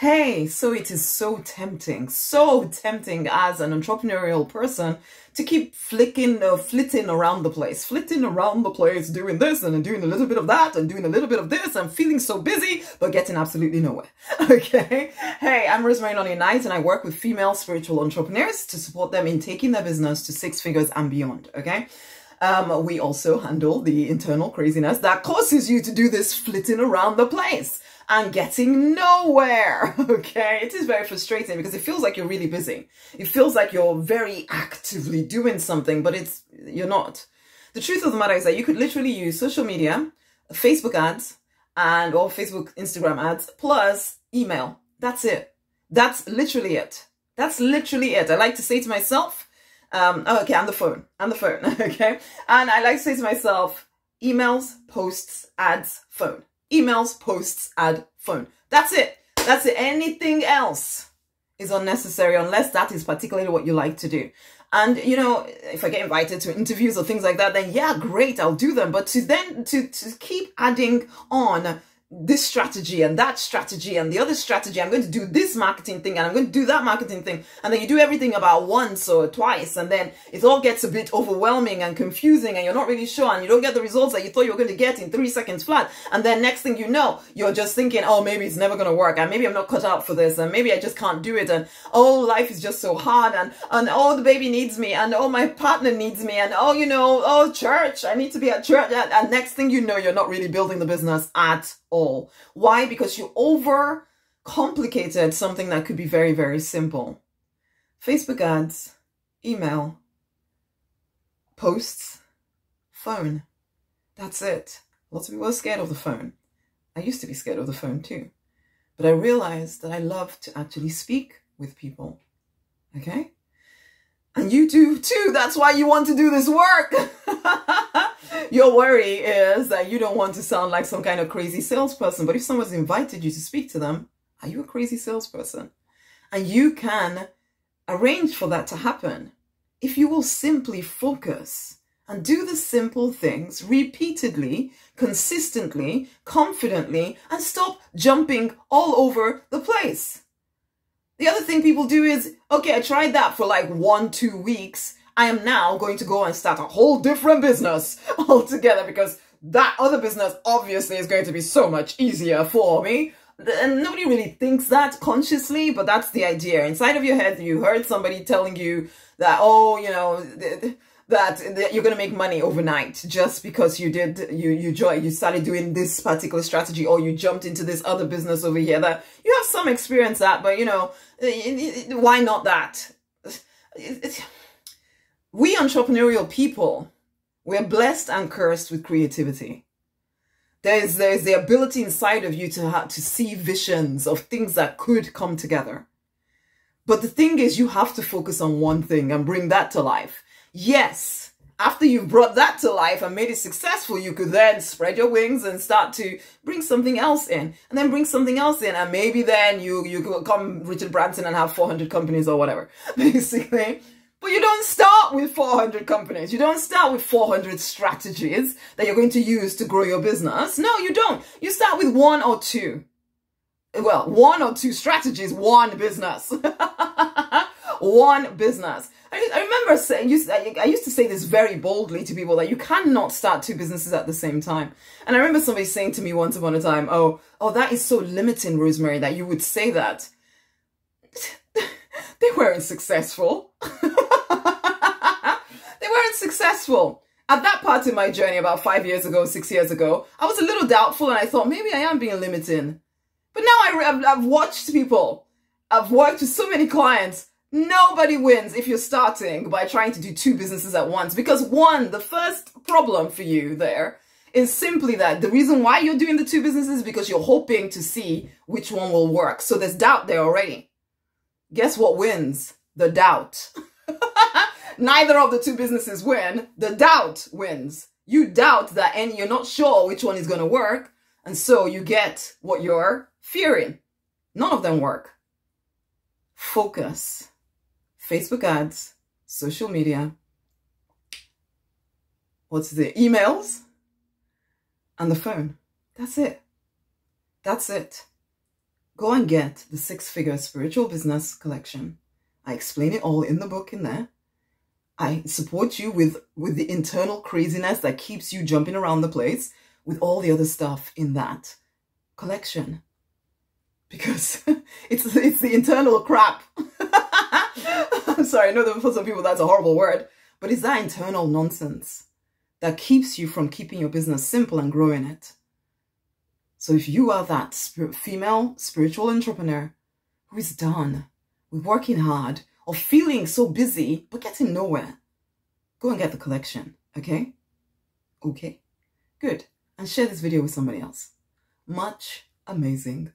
Hey, so it is so tempting as an entrepreneurial person to keep flitting around the place, doing this and doing a little bit of that and doing a little bit of this and feeling so busy, but getting absolutely nowhere. Okay. Hey, I'm Rosemary, Nonny, and I work with female spiritual entrepreneurs to support them in taking their business to 6 figures and beyond. Okay. We also handle the internal craziness that causes you to do this flitting around the place and getting nowhere. Okay, it is very frustrating because it feels like you're really busy. It feels like you're very actively doing something, but you're not. The truth of the matter is that you could literally use social media, Facebook ads, or Facebook, Instagram ads, plus email. That's it. That's literally it. That's literally it. I like to say to myself, okay, and the phone, okay? And I like to say to myself, emails, posts, ads, phone. Emails, posts, ad, phone. That's it. That's it. Anything else is unnecessary unless that is particularly what you like to do. And, you know, if I get invited to interviews or things like that, then yeah, great, I'll do them. But to keep adding on this strategy and that strategy and the other strategy, I'm going to do this marketing thing and I'm going to do that marketing thing, and then you do everything about once or twice, and then it all gets a bit overwhelming and confusing and you're not really sure and you don't get the results that you thought you were going to get in 3 seconds flat, and then next thing you know, you're just thinking, oh, maybe it's never going to work, and maybe I'm not cut out for this, and maybe I just can't do it, and oh, life is just so hard, and oh, the baby needs me, and oh, my partner needs me, and oh, you know, oh, church, I need to be at church, and next thing you know, you're not really building the business at all. Why? Because you overcomplicated something that could be very, very simple. Facebook ads, email, posts, phone. That's it. Lots of people are scared of the phone. I used to be scared of the phone too. But I realized that I love to actually speak with people. Okay? And you do too. That's why you want to do this work. Your worry is that you don't want to sound like some kind of crazy salesperson. But if someone's invited you to speak to them, are you a crazy salesperson? And you can arrange for that to happen if you will simply focus and do the simple things repeatedly, consistently, confidently, and stop jumping all over the place. The other thing people do is, okay, I tried that for like 1-2 weeks. I am now going to go and start a whole different business altogether because that other business obviously is going to be so much easier for me. And nobody really thinks that consciously, but that's the idea. Inside of your head, you heard somebody telling you that, oh, you know, that you're going to make money overnight just because you started doing this particular strategy, or you jumped into this other business over here that you have some experience at, but you know, why not that? We entrepreneurial people, we're blessed and cursed with creativity. There's the ability inside of you to see visions of things that could come together. But the thing is, you have to focus on one thing and bring that to life. Yes, after you've brought that to life and made it successful, you could then spread your wings and start to bring something else in, and then bring something else in, and maybe then you become Richard Branson and have 400 companies or whatever, basically. But you don't start with 400 companies. You don't start with 400 strategies that you're going to use to grow your business. No, you don't. You start with 1 or 2. Well, 1 or 2 strategies, 1 business. 1 business. I remember saying, I used to say this very boldly to people, that you cannot start 2 businesses at the same time. And I remember somebody saying to me once upon a time, oh, that is so limiting, Rosemary, that you would say that. They weren't successful. They weren't successful. At that part in my journey, about 5 years ago, 6 years ago, I was a little doubtful and I thought maybe I am being limiting. But now I've watched people. I've worked with so many clients. Nobody wins if you're starting by trying to do 2 businesses at once. Because the first problem for you there is simply that the reason why you're doing the 2 businesses is because you're hoping to see which one will work. So there's doubt there already. Guess what wins? The doubt. Neither of the 2 businesses win. The doubt wins. You doubt that, and you're not sure which one is going to work. And so you get what you're fearing. None of them work. Focus. Facebook ads, social media, what's the emails, and the phone. That's it. That's it. go and get the 6-figure spiritual business collection. I explain it all in the book in there. I support you with the internal craziness that keeps you jumping around the place with all the other stuff in that collection. Because it's the internal crap. I'm sorry, I know that for some people that's a horrible word, but it's that internal nonsense that keeps you from keeping your business simple and growing it. So if you are that female spiritual entrepreneur who is done with working hard or feeling so busy but getting nowhere, go and get the collection, okay? Okay, good. And share this video with somebody else. Much amazing